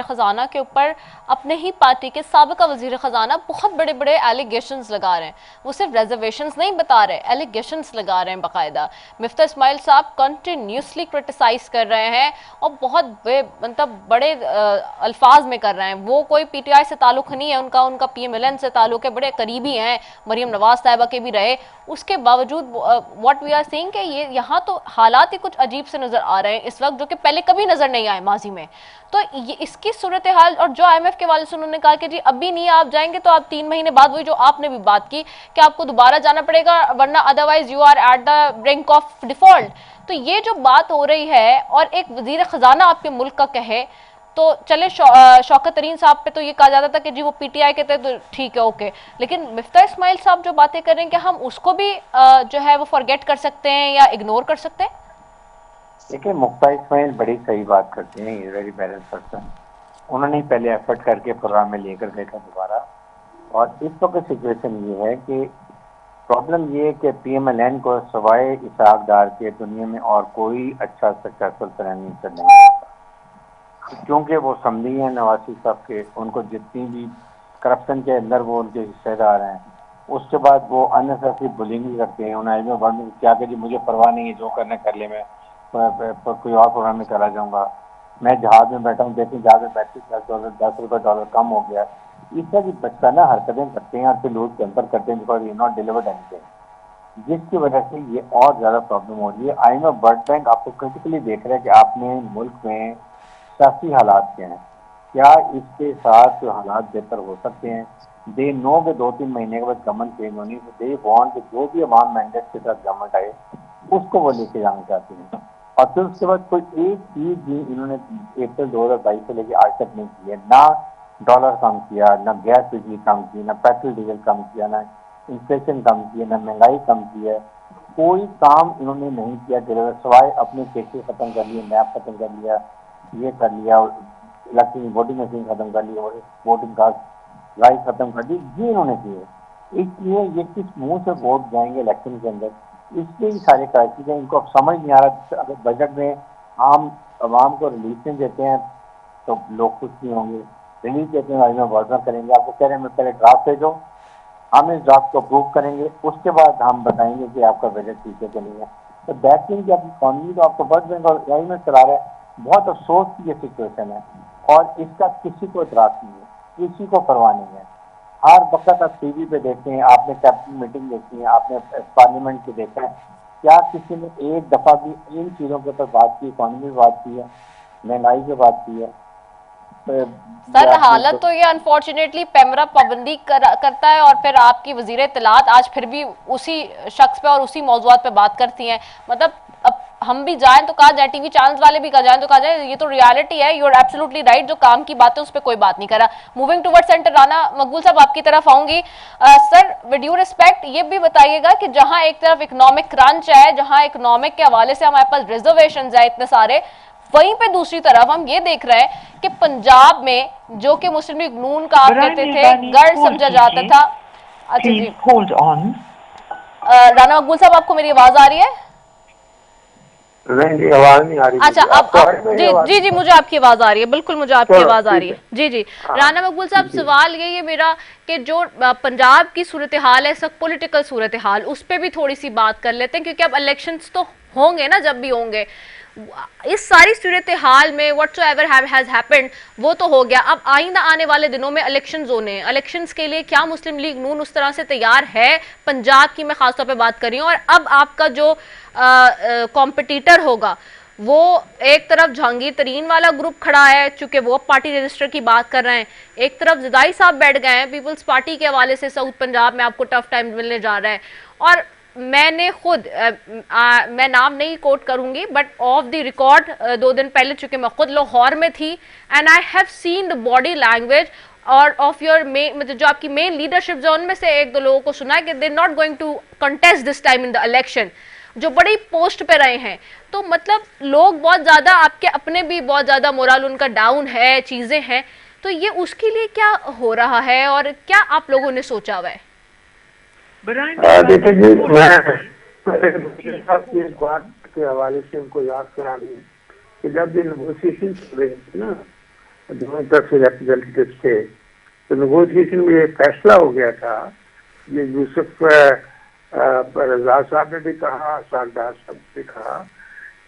ख़जाना के ऊपर अपने ही पार्टी के साबिका वज़ीर ख़जाना बहुत बड़े बड़े एलिगेशंस लगा रहे हैं। वो सिर्फ रिजर्वेशंस नहीं बता रहे, एलिगेशंस लगा रहे हैं बाकायदा। मिफ्ता इस्माइल साहब कंटिन्यूसली क्रिटिसाइज कर रहे हैं और बहुत मतलब बड़े अल्फाज में कर रहे हैं। वो कोई PTI से ताल्लुक नहीं है उनका PMLN से ताल्लुक है, बड़े करीबी हैं, मरियम नवाज साहिबा के भी रहे। उसके बावजूद व्हाट वी आर सीइंग कि ये यहाँ तो हालात ही कुछ अजीब से नज़र आ रहे हैं इस वक्त, जो कि पहले कभी नज़र नहीं आए माजी में। तो ये इसकी सूरत हाल, और जो IMF के वाले से उन्होंने कहा कि जी अभी नहीं आप जाएंगे तो आप 3 महीने बाद, वही जो आपने भी बात की कि आपको दोबारा जाना पड़ेगा वरना otherwise you are at the brink of default. तो ये जो बात हो रही है और एक वजीर खजाना आपके मुल्क का कहे तो चले, शौकत तरीन साहब पे तो ये कहा जाता था कि जी वो PTI के थे तो ठीक है ओके, लेकिन मिफ्ता इस्माइल साहब जो बातें कर रहे हैं कि हम उसको भी जो है वो फॉरगेट कर सकते हैं या इग्नोर कर सकते हैं। देखिए मुफ्ता इस्माइल बड़ी सही बात करते हैं, ये वेरी बैलेंस पर्सन। उन्होंने पहले एफर्ट करके प्रोग्राम में लेकर देखा दोबारा, और इस वक्त सिचुएशन ये है कि प्रॉब्लम ये है कि PMLN को सवाए इसहाक डार के दुनिया में और कोई अच्छा सक्सेसफुल प्राइम मिनिस्टर नहीं करता, क्योंकि वो समझी हैं नवाज साहब के, उनको जितनी भी करप्शन के अंदर वो उनके हिस्सेदार हैं, उसके बाद वो अननेसेसरी बुलिंग करते हैं। उन्हें IMF वर्ल्ड में क्या कि जी मुझे परवाह नहीं है, जो करना कर ले, मैं कोई और प्रोग्राम में चला जाऊँगा। मैं जहाज में बैठा हूँ, देखिए जहाज में बैठे $10 कम हो गया। इस तरह की बचकाना हरकतें करते हैं और फिर लोग कैंपर करते हैं because you not delivered anything, जिसकी वजह से ये और ज़्यादा प्रॉब्लम हो रही है। IMF वर्ल्ड बैंक आपको क्रिटिकली देख रहा है कि आपने मुल्क में सियासी हालात क्या हैं, क्या इसके साथ हालात बेहतर हो सकते हैं। दे नो के 2-3 महीने के बाद गवर्नमेंट चेंज होनी, दे वांट कि जो भी अवाम मैंडेट के साथ गवर्नमेंट आए उसको वो लेके जाना चाहते हैं। और फिर उसके बाद कोई एक चीज भी इन्होंने अप्रैल 2022 से लेके आज तक नहीं की है। ना डॉलर कम किया, ना गैस बिजली कम की, ना पेट्रोल डीजल कम किया, ना इन्फ्लेशन कम की है, ना महंगाई कम की है। कोई काम इन्होंने नहीं किया सिवाय अपने केसेस खत्म कर लिए, मैप खत्म कर लिया, ये कर लिया, इलेक्ट्रॉनिक वोटिंग मशीन खत्म कर ली, वोटिंग कार्ड राइट खत्म कर दी, ये इन्होंने किए। इसलिए ये किस मुंह से वोट जाएंगे इलेक्शन के अंदर, इसलिए ही सारे क्राइसिस हैं। इनको अब समझ नहीं आ रहा। अगर बजट में आम आवाम को रिलीफ नहीं देते हैं तो लोग खुश नहीं होंगे, रिलीफ देते हैं आज में वर्जन करेंगे। आपको कह रहे हैं मैं पहले ड्राफ्ट भेजो, हम इस ड्राफ्ट को अप्रूव करेंगे, उसके बाद हम बताएंगे कि आपका बजट ठीक है कि नहीं है। तो दैट मीन कि अपनी इकॉनमी तो आपको वर्ल्ड बैंक और IMF चला रहा है। बहुत अफसोस की ये सिचुएशन है और इसका किसी को इतराज नहीं है, किसी को परवाह नहीं है। हर वक्त आप TV पे देखते हैं, आपने कैबिनेट मीटिंग देखी है, आपने पार्लियामेंट को देखा है, क्या किसी ने एक दफा भी इन चीजों के ऊपर बात की, इकॉनमी पे बात की है, महंगाई पे बात की है? सर हालत तो ये अनफॉर्चुनेटली पैमरा पाबंदी करता है और फिर आपकी वजीर इत्तलात आज फिर भी उसी शख्स पे और उसी मौजूद पे बात करती हैं। मतलब अब हम भी जाएं तो कहा जाए, टीवी चैनल्स वाले भी कहा जाए तो कहा जाए, ये तो रियलिटी है। यू आर एब्सोल्युटली राइट, जो काम की बात है उस पर कोई बात नहीं करा। मूविंग टुवर्ड सेंटर, राना मकबूल साहब आपकी तरफ आऊंगी। सर विद ड्यू रिस्पेक्ट ये भी बताइएगा कि जहां एक तरफ इकोनॉमिक क्रंच है, जहां इकोनॉमिक के हवाले से हमारे पास रिजर्वेशन है इतने सारे, वहीं पे दूसरी तरफ हम ये देख रहे हैं कि पंजाब में जो कि मुस्लिम लीग नून का आप कहते थे गढ़ समझा जाता था। अच्छा जी, होल्ड ऑन। राना मकबूल साहब आपको मेरी आवाज आ रही है? नहीं, आवाज नहीं आ रही। अच्छा अब जी, मुझे आपकी आवाज आ रही है, बिल्कुल मुझे आपकी आवाज आ रही है। जी राना मकबूल साहब, सवाल ये मेरा कि जो पंजाब की सूरत हाल है, सब पॉलिटिकल सूरत हाल, उस पर भी थोड़ी सी बात कर लेते हैं क्योंकि अब इलेक्शंस तो होंगे ना, जब भी होंगे। इस सारी सूरत हाल में व्हाटसोएवर हैज हैपेंड वो तो हो गया। अब आइंदा आने वाले दिनों में इलेक्शंस होने हैं, इलेक्शंस के लिए क्या मुस्लिम लीग नून उस तरह से तैयार है? पंजाब की मैं खासतौर पे बात कर रही हूँ। और अब आपका जो कॉम्पिटिटर होगा वो एक तरफ जहांगीर तरीन वाला ग्रुप खड़ा है, चूंकि वो पार्टी रजिस्टर की बात कर रहे हैं, एक तरफ ज़दाई साहब बैठ गए हैं पीपल्स पार्टी के हवाले से। साउथ पंजाब में आपको टफ टाइम मिलने जा रहा है। और मैंने खुद मैं नाम नहीं कोट करूंगी बट ऑफ द रिकॉर्ड 2 दिन पहले, चूंकि मैं खुद लाहौर में थी, and I have seen the body language और ऑफ योर मतलब जो आपकी मेन लीडरशिप जो, उनमें से 1-2 लोगों को सुना है कि they not going to contest this time in the election, जो बड़ी पोस्ट पे रहे हैं। तो मतलब लोग बहुत ज्यादा, आपके अपने भी बहुत ज्यादा मोरल उनका डाउन है, चीजें हैं, तो ये उसके लिए क्या हो रहा है और क्या आप लोगों ने सोचा हुआ है? देखिए जी, मैं इस बात के हवाले से उनको याद करा दूं कि जब ये नेगोशिएशन चल रही थी ना, दोनों तरफ से रिप्रेजेंटेटिव थे, तो नेगोशिएशन में ये फैसला हो गया था, ये यूसुफ रजा साहब ने भी कहा, शारदार साहब ने भी कहा,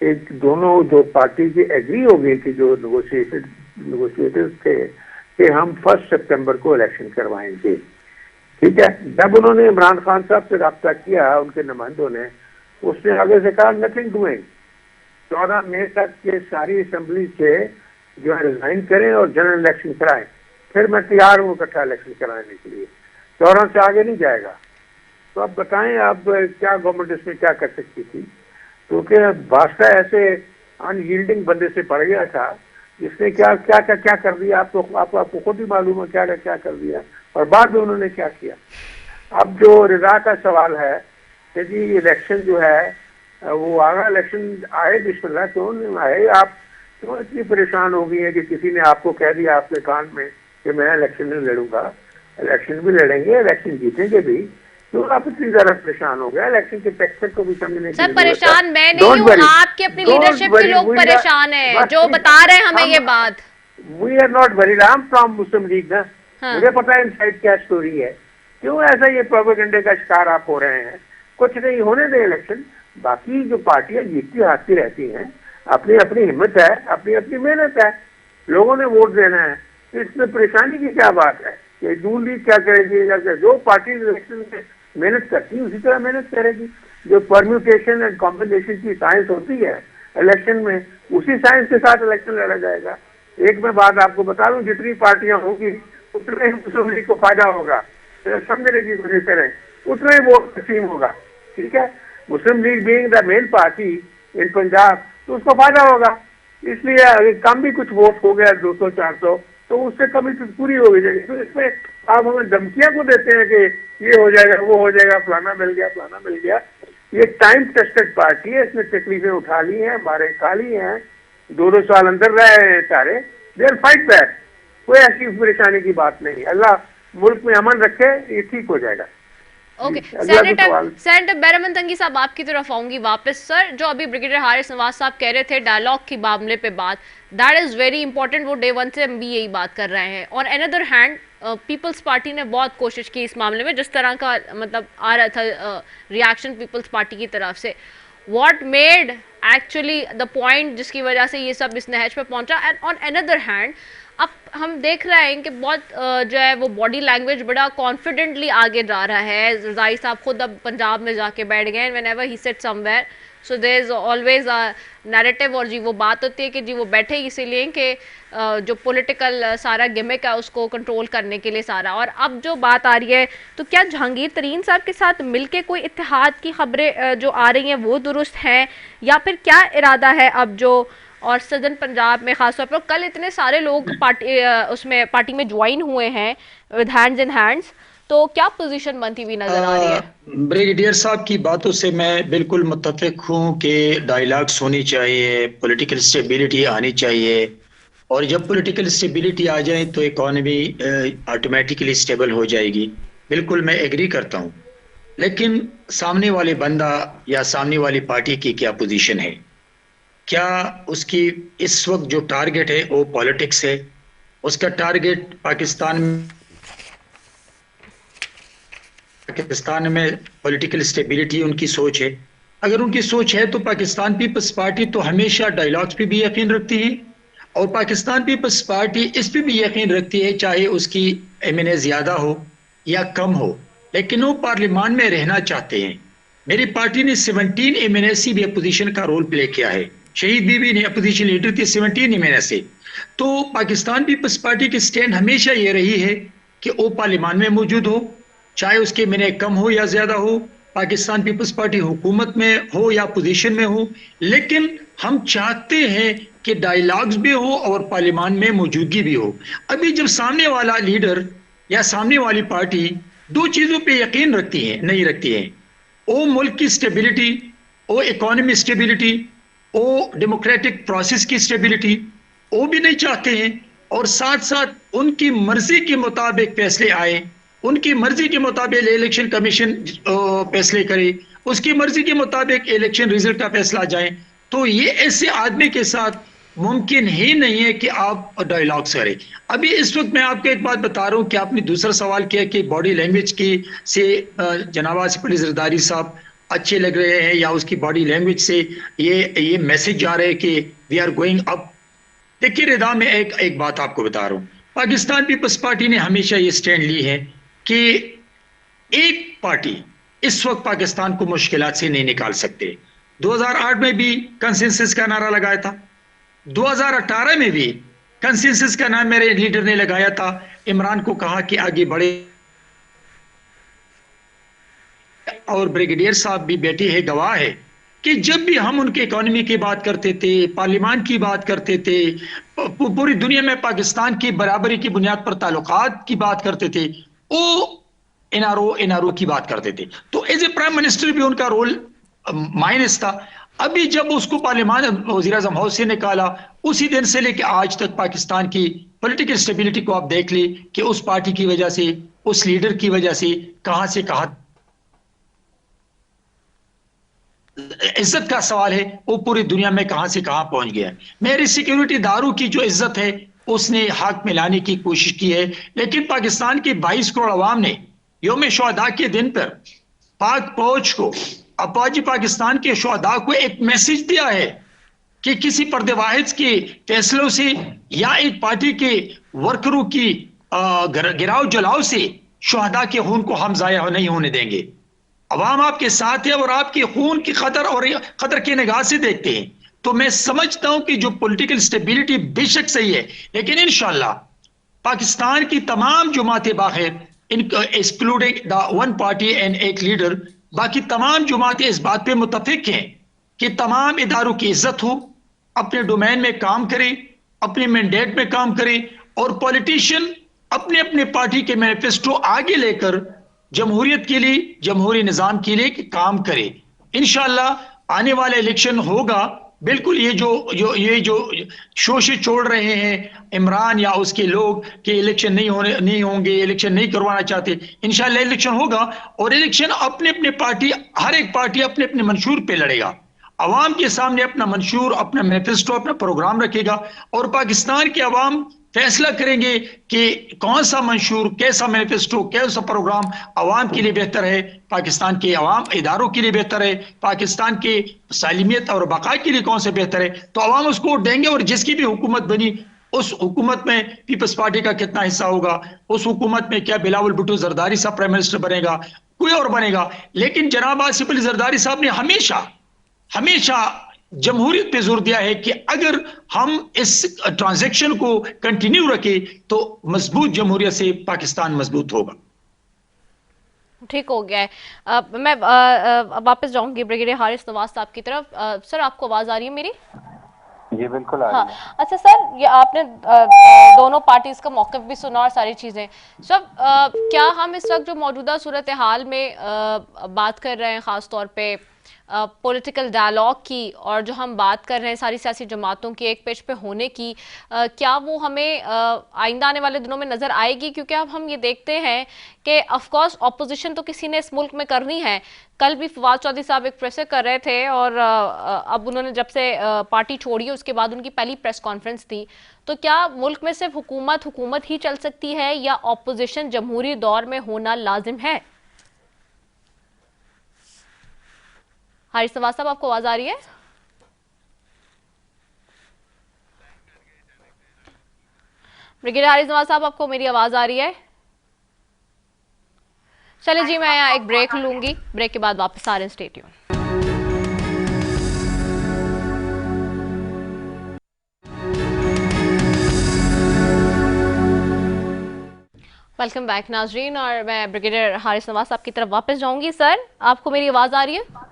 एक दोनों जो पार्टी की एग्री हो गई थी, जो नेगोशिएटर्स थे, कि हम 1 सितंबर को इलेक्शन करवाएंगे। ठीक है। जब उन्होंने इमरान खान साहब से रब्ता किया, उनके नुमाइंदों ने, उसने आगे से कहा नथिंग डूइंग, 14 मई तक के सारी असेंबली से जो है रिजाइन करें और जनरल इलेक्शन कराएं, फिर मैं तैयार हूँ इकट्ठा इलेक्शन कराने के लिए। 14 से आगे नहीं जाएगा। तो अब बताएं आप क्या गवर्नमेंट इसमें क्या कर सकती थी? क्योंकि भाजपा ऐसे अनयील्डिंग बंदे से पड़ गया था जिसने क्या क्या क्या क्या कर दिया, आपको खुद ही मालूम है क्या क्या कर दिया, और बाद में उन्होंने क्या किया। अब जो रिजा का सवाल है कि जी इलेक्शन जो है वो आगा इलेक्शन आए, बिस्मिल्लाह, क्यों नहीं आए? आप क्यों इतनी परेशान हो गई है कि किसी ने आपको कह दिया आपके कान में कि मैं इलेक्शन नहीं लड़ूंगा? इलेक्शन भी लड़ेंगे, इलेक्शन जीतेंगे भी, क्यों आप इतनी ज्यादा परेशान हो गया? इलेक्शन के टेक्सचर को भी समझने की परेशान मैं नहीं हूँ, आपकी अपनी लीडरशिप के लोग परेशान हैं जो बता रहे हैं हमें ये बात। We are not very, I am from Muslim League ना, मुझे पता है इनसाइड क्या स्टोरी है। क्यों ऐसा ये प्रोपेगेंडे का शिकार आप हो रहे हैं? कुछ नहीं, होने दें इलेक्शन, बाकी जो पार्टियां जीतती हारती रहती हैं, अपनी अपनी हिम्मत है, अपनी अपनी मेहनत है, लोगों ने वोट देना है। तो इसमें परेशानी की क्या बात है कि नून लीग क्या करेगी, या जो पार्टी इलेक्शन में मेहनत करती है उसी तरह मेहनत करेगी। जो परम्यूटेशन एंड कॉम्बिनेशन की साइंस होती है इलेक्शन में, उसी साइंस के साथ इलेक्शन लड़ा जाएगा। एक मैं बात आपको बता दूं, जितनी पार्टियां होगी उतना ही मुस्लिम लीग को फायदा होगा, समझने की कोशिश करें, उतना ही वोट तकसीम होगा। ठीक है, Muslim League being the main party in Punjab, तो उसको फायदा होगा। इसलिए अगर कम भी कुछ वोट हो गया 200-400, तो उससे कमी तो पूरी हो जाएगी। तो इसमें आप हमें धमकियां को देते हैं कि ये हो जाएगा, वो हो जाएगा, फलाना मिल गया, फलाना मिल गया। ये टाइम टेस्टेड पार्टी है, इसने तकलीफें उठा ली हैं, मारे खा ली हैं, 2-2 साल अंदर रहे हैं सारे, देयर फाइट बैक। कोई ऐसी परेशानी की बात नहीं। अल्लाह मुल्क में अमन रखे, ये ठीक हो जाएगा। ओके, सेनेटर बैरमन तंगी साहब, आपकी तरफ आऊंगी वापस। सर, जो अभी ब्रिगेडियर हारिस नवाज साहब कह रहे थे डायलॉग के मामले पे बात, दैट इज वेरी इंपॉर्टेंट, वो डे वन से हम भी यही बात कर रहे हैं। On another hand People's Party ने बहुत कोशिश की इस मामले में, जिस तरह का मतलब आ रहा था रिएक्शन पीपल्स पार्टी की तरफ से, what made actually the point जिसकी वजह से ये सब इस नहज पे पहुंचा। एंड ऑन अनदर हैंड अब हम देख रहे हैं कि बहुत जो है वो बॉडी लैंग्वेज बड़ा कॉन्फिडेंटली आगे जा रहा है। रज़ाई साहब खुद अब पंजाब में जाके बैठ गए, whenever he sit somewhere, so there is always a narrative, और जी वो बात होती है कि जी वो बैठे इसीलिए कि जो पॉलिटिकल सारा गिमिक है उसको कंट्रोल करने के लिए सारा। और अब जो बात आ रही है, तो क्या जहांगीर तरीन साहब के साथ मिलके कोई इत्तेहाद की खबरें जो आ रही हैं वो दुरुस्त हैं, या फिर क्या इरादा है अब जो, और सदन पंजाब में खासतौर पर कल इतने सारे लोग पार्टी में ज्वाइन हुए हैं विद हैंड्स इन हैंड्स, तो क्या पोजीशन बनती हुई नजर आ रही है? ब्रिगेडियर साहब की बातों से मैं बिल्कुल मुत्तफिक हूँ कि डायलॉग्स होनी चाहिए, पॉलिटिकल स्टेबिलिटी आनी चाहिए, और जब पॉलिटिकल स्टेबिलिटी आ जाए तो इकॉनमी ऑटोमेटिकली स्टेबल हो जाएगी। बिल्कुल मैं एग्री करता हूँ, लेकिन सामने वाले बंदा या सामने वाली पार्टी की क्या पोजीशन है, क्या उसकी इस वक्त जो टारगेट है वो पॉलिटिक्स है, उसका टारगेट पाकिस्तान में पॉलिटिकल स्टेबिलिटी उनकी सोच है। अगर उनकी सोच है तो पाकिस्तान पीपल्स पार्टी तो हमेशा डायलॉग्स पे भी यकीन रखती है, और पाकिस्तान पीपल्स पार्टी इस पे भी यकीन रखती है, चाहे उसकी एमएनए ज्यादा हो या कम हो, लेकिन वो पार्लियामान में रहना चाहते हैं। मेरी पार्टी ने 17 एमएनए भी अपोजिशन का रोल प्ले किया है, शहीद बीबी ने अपोजिशन लीडर थी 17 एमएनए से। तो पाकिस्तान पीपल्स पार्टी की स्टैंड हमेशा ये रही है कि वो पार्लियामान में मौजूद हो, चाहे उसके एमएनए कम हो या ज्यादा हो, पाकिस्तान पीपल्स पार्टी हुकूमत में हो या पोजीशन में हो, लेकिन हम चाहते हैं कि डायलॉग्स भी हो और पार्लियामान में मौजूदगी भी हो। अभी जब सामने वाला लीडर या सामने वाली पार्टी दो चीजों पे यकीन रखती है, नहीं रखती है, वो मुल्क की स्टेबिलिटी, वो इकोनॉमी स्टेबिलिटी, वो डेमोक्रेटिक प्रोसेस की स्टेबिलिटी वो भी नहीं चाहते हैं, और साथ साथ उनकी मर्जी के मुताबिक फैसले आए, उनकी मर्जी के मुताबिक इलेक्शन कमीशन फैसले करे, उसकी मर्जी के मुताबिक इलेक्शन रिजल्ट का फैसला जाए, तो ये ऐसे आदमी के साथ मुमकिन ही नहीं है कि आप डायलॉग्स करें। अभी इस वक्त मैं आपको एक बात बता रहा हूँ कि आपने दूसरा सवाल किया कि बॉडी लैंग्वेज की से जनाब आसिफ अली जरदारी साहब अच्छे लग रहे हैं, या उसकी बॉडी लैंग्वेज से ये मैसेज जा रहे हैं कि वी आर गोइंग अप। देखिए रिदा, मैं एक बात आपको बता रहा हूँ, पाकिस्तान पीपल्स पार्टी ने हमेशा ये स्टैंड ली है कि एक पार्टी इस वक्त पाकिस्तान को मुश्किलात से नहीं निकाल सकते। 2008 में भी कंसेंसस का नारा लगाया था, 2018 में भी कंसेंसस का नाम मेरे लीडर ने लगाया था, इमरान को कहा कि आगे बढ़े, और ब्रिगेडियर साहब भी बैठे हैं, गवाह है कि जब भी हम उनके इकोनॉमी की बात करते थे, पार्लियामान की बात करते थे, पूरी दुनिया में पाकिस्तान की बराबरी की बुनियाद पर ताल्लुकात की बात करते थे, वो एनआरओ की बात करते थे, तो एज ए प्राइम मिनिस्टर भी उनका रोल माइनस था। अभी जब उसको पार्लियामान वज़ीर-ए-आज़म हाउस से निकाला, उसी दिन से लेकर आज तक पाकिस्तान की पॉलिटिकल स्टेबिलिटी को आप देख ली कि उस पार्टी की वजह से, उस लीडर की वजह से कहां से कहां इज्जत का सवाल है, वो पूरी दुनिया में कहां से कहां पहुंच गया। मेरी सिक्योरिटी दारू की जो इज्जत है उसने हक में लाने की कोशिश की है, लेकिन पाकिस्तान की 22 करोड़ अवाम ने यौम शुहदा के दिन पर पाक फौज को, अपाजी पाकिस्तान के शुहदा को एक मैसेज दिया है कि किसी पर्देवाहिज के फैसलों से या एक पार्टी के वर्करों की गिराव जलाव से शुहदा के खून को हम जाया नहीं होने देंगे। अवाम आपके साथ है और आपके खून की कदर की निगाह से देखते हैं। तो मैं समझता हूं कि जो पॉलिटिकल स्टेबिलिटी बेशक सही है, लेकिन इंशाल्लाह पाकिस्तान की तमाम जमातें बाहर, excluding the one party and एक लीडर, बाकी तमाम जमातें इस बात पे मुत्तफिक हैं कि तमाम इदारों की इज्जत हो, अपने डोमेन में काम करें, अपने मैंडेट में काम करें, और पॉलिटिशियन अपने अपने पार्टी के मैनिफेस्टो आगे लेकर जमहूरियत के लिए, जमहूरी निजाम के लिए काम करे। इंशाल्लाह आने वाला इलेक्शन होगा। बिल्कुल ये जो शोषे छोड़ रहे हैं इमरान या उसके लोग कि इलेक्शन नहीं होंगे, इलेक्शन नहीं करवाना चाहते, इंशाल्लाह इलेक्शन होगा। और इलेक्शन अपने अपने पार्टी, हर एक पार्टी अपने अपने मंशूर पे लड़ेगा, अवाम के सामने अपना मंशूर, अपना मैनिफेस्टो, अपना प्रोग्राम रखेगा, और पाकिस्तान के अवाम फैसला करेंगे कि कौन सा मंशूर, कैसा मैनिफेस्टो, कैसा प्रोग्राम अवाम के लिए बेहतर है, पाकिस्तान के अवाम इदारों के लिए बेहतर है, पाकिस्तान के सालिमियत और बका के लिए कौन सा बेहतर है, तो अवाम उसको वोट देंगे। और जिसकी भी हुकूमत बनी, उस हुकूमत में पीपल्स पार्टी का कितना हिस्सा होगा, उस हुकूमत में क्या बिलावल भुट्टो जरदारी साहब प्राइम मिनिस्टर बनेगा, कोई और बनेगा, लेकिन जनाब आसिफ अली जरदारी साहब ने हमेशा जमहूरियत पे जोर दिया है कि अगर हम इस ट्रांजैक्शन को कंटिन्यू रखें तो मजबूत जमहूरियत से पाकिस्तान मजबूत होगा। ठीक हो गया है। मैं वापस जाऊंगी ब्रिगेडियर हारिस नवाज साहब की तरफ। सर, आपको आवाज आ रही है मेरी? जी बिल्कुल आ रही है। अच्छा सर, ये आपने दोनों पार्टीज का मौक़िफ़ भी सुना और सारी चीज़ें। सर, क्या हम इस वक्त जो मौजूदा सूरत हाल में बात कर रहे हैं, ख़ास तौर पे पॉलिटिकल डायलॉग की, और जो हम बात कर रहे हैं सारी सियासी जमातों की एक पेज पे होने की, क्या वो हमें आइंदा आने वाले दिनों में नज़र आएगी? क्योंकि अब हम ये देखते हैं कि ऑफ कोर्स ऑपोजिशन तो किसी ने इस मुल्क में करनी है। कल भी फवाद चौधरी साहब एक प्रेस कर रहे थे, और अब उन्होंने जब से पार्टी छोड़ी है उसके बाद उनकी पहली प्रेस कॉन्फ्रेंस थी। तो क्या मुल्क में सिर्फ हुकूमत ही चल सकती है, या ऑपोजिशन जमहूरी दौर में होना लाजिम है? हारिस नवाज साहब, आपको आवाज आ रही है? ब्रिगेडियर हारिस नवाज साहब, आपको मेरी आवाज आ रही है? चलिए जी, मैं यहाँ एक ब्रेक लूंगी, ब्रेक के बाद वापस आ रहे हैं। Stay tune. वेलकम बैक नाजरीन, और मैं ब्रिगेडियर हारिस नवाज साहब की तरफ वापस जाऊंगी। सर, आपको मेरी आवाज आ रही है?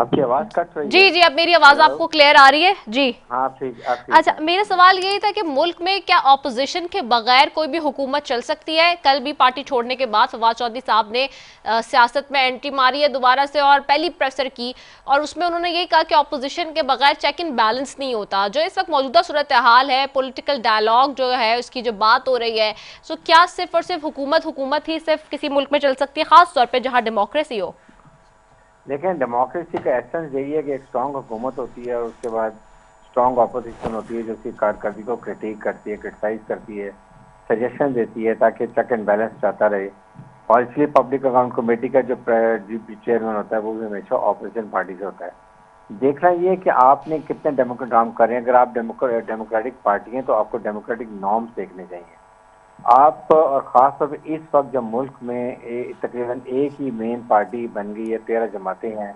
आपकी आवाज कट रही है। जी जी, अब मेरी आवाज आपको क्लियर आ रही है? जी हाँ, ठीक। अच्छा, मेरा सवाल यही था कि मुल्क में क्या ऑपोजिशन के बगैर कोई भी हुकूमत चल सकती है? कल भी पार्टी छोड़ने के बाद फवाद चौधरी साहब ने सियासत में एंट्री मारी है दोबारा से, और पहली प्रेसर की, और उसमें उन्होंने यही कहा कि ऑपोजिशन के बगैर चेक इन बैलेंस नहीं होता। जो इस वक्त मौजूदा सूरत हाल है, पॉलिटिकल डायलॉग जो है उसकी जो बात हो रही है, सो क्या सिर्फ और सिर्फ हुकूमत ही सिर्फ किसी मुल्क में चल सकती है, खास तौर पर जहाँ डेमोक्रेसी हो? लेकिन डेमोक्रेसी का एसेंस यही है कि एक स्ट्रांग हुकूमत होती है और उसके बाद स्ट्रांग अपोजिशन होती है जो उसकी कारकर्दगी को क्रिटिक करती है, क्रिटिसाइज करती है, सजेशन देती है ताकि चेक एंड बैलेंस चाहता रहे। और इसलिए पब्लिक अकाउंट कमेटी का जो चेयरमैन होता है वो भी हमेशा अपोजिशन पार्टी से होता है। देखना ये है कि आपने कितने डेमोक्रेट काम कर रहे हैं। अगर आप डेमोक्रेटिक पार्टी हैं तो आपको डेमोक्रेटिक नॉर्म्स देखने चाहिए। आप और ख़ास तौर पर इस वक्त जब मुल्क में तकरीबन एक ही मेन पार्टी बन गई है, 13 जमातें हैं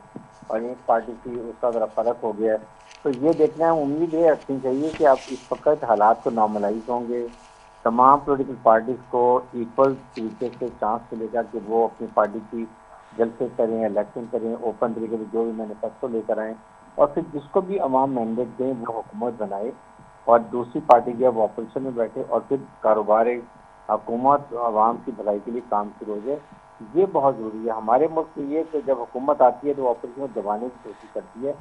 और एक पार्टी की उसका ज़रा फ़र्क हो गया है, तो ये देखना है, उम्मीद ये रखनी चाहिए कि आप इस वक्त हालात को नॉर्मलाइज होंगे। तमाम पॉलिटिकल पार्टीज़ को इक्वल तरीके से चांस मिलेगा कि वो अपनी पार्टी की जलसे करें, इलेक्शन करें, ओपन तरीके से जो भी मैनिफेस्टो लेकर आएँ, और फिर जिसको भी अवाम मैंडेट दें वो हुकूमत बनाए, और दूसरी पार्टी जब अपोजिशन में बैठे और फिर कारोबार हुकूमत आवाम की भलाई के लिए काम शुरू हो जाए। ये बहुत ज़रूरी है। हमारे मुल्क में ये कि जब हुकूमत आती है तो अपोजिशन को दबाने की कोशिश करती है।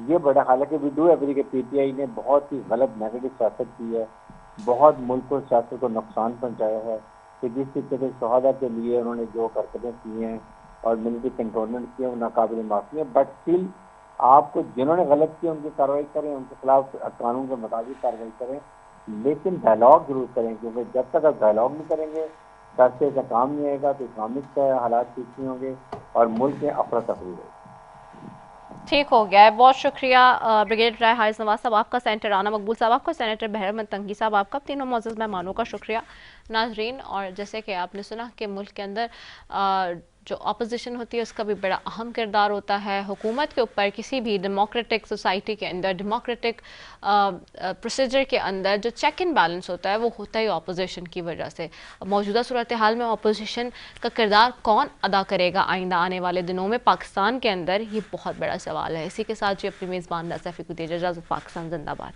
ये बड़ा, हालांकि वी डू एग्री कि PTI ने बहुत ही गलत नेगेटिव सियासत की है, बहुत मुल्क को सियासत को नुकसान पहुँचाया है। कि जिस तरीके से शहादा के लिए उन्होंने जो हरकतें की हैं और मिलिट्री कंट्रोलमेंट किए वो नाकाबिल माफ़ी है, बट स्टिल आपको जिन्होंने गलत किया उनकी कार्रवाई करें, उनके खिलाफ कानून के मुताबिक कार्रवाई करें, लेकिन डायलॉग जरूर करें, क्योंकि जब तक आप डायलॉग नहीं करेंगे रास्ते का काम नहीं आएगा तो इस्लामिक हालात ठीक नहीं होंगे और मुल्क में अफरा तफरी होगी। ठीक हो गया है, बहुत शुक्रिया ब्रिगेड राय हारिस नवाज साहब आपका, सेनेटर राना मकबूल साहब आपका, सेनेटर बहरमन तंगी साहब आपका, तीनों मोअज़्ज़ज़ मेहमानों का शुक्रिया। नाजरीन, और जैसे कि आपने सुना कि मुल्क के अंदर जो अपोजिशन होती है उसका भी बड़ा अहम किरदार होता है हुकूमत के ऊपर। किसी भी डेमोक्रेटिक सोसाइटी के अंदर, डेमोक्रेटिक प्रोसीजर के अंदर जो चेक एंड बैलेंस होता है वो होता है अपोजिशन की वजह से। मौजूदा सूरत हाल में अपोजिशन का किरदार कौन अदा करेगा आइंदा आने वाले दिनों में पाकिस्तान के अंदर, ये बहुत बड़ा सवाल है। इसी के साथ जी अपनी मेज़बान रज़ा सैफ़ी को दीजिए इजाज़त। पाकिस्तान जिंदाबाद।